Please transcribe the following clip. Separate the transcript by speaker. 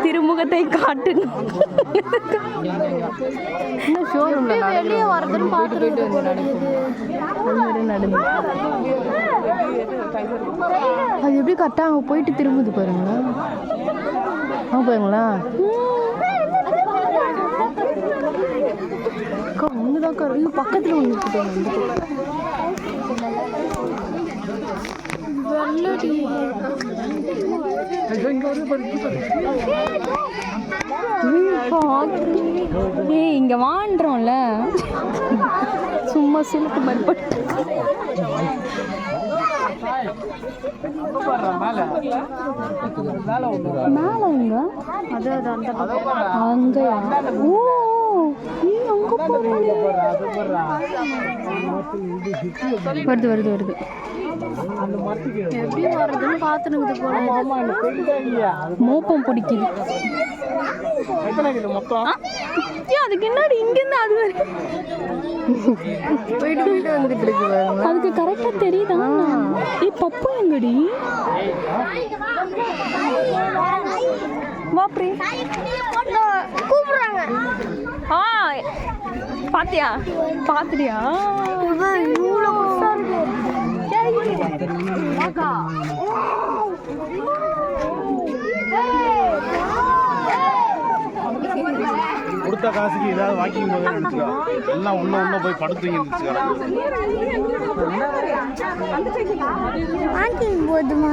Speaker 1: திருமுகத்தை காட்டு. வெளியே வரதுன்னு பார்த்துட்டு நடந்து அது எப்படி கரெக்டாக அங்கே போயிட்டு திரும்புது பாருங்களா. பாருங்களா ஒண்ணுதாக்கா இருக்கு பக்கத்துல ஒண்ணு இங்க வாண்டுறோம்ல சும்மா சிலுக்கு மறுபட்டு மேல எங்க அங்கயா? ஓ வருது வருது வருது. எப்படி வருதுன்னு பார்த்துனுக்குது போல. மோப்பம் பிடிக்குது. அதுக்கு என்னடி இங்கிருந்து அது போயிட்டு போயிட்டு வந்துட்டு இருக்கு. அதுக்கு கரெக்டா தெரியுதா? பப்பு எங்கடி? வாப்ரி கூப்பிடுறாங்க. பாத்தியா பாத்துடியா?
Speaker 2: கொடுத்த காசுக்கு ஏதாவது வாக்கிங் போக எல்லாம் உள்ள போய் படுத்து
Speaker 1: போதுமா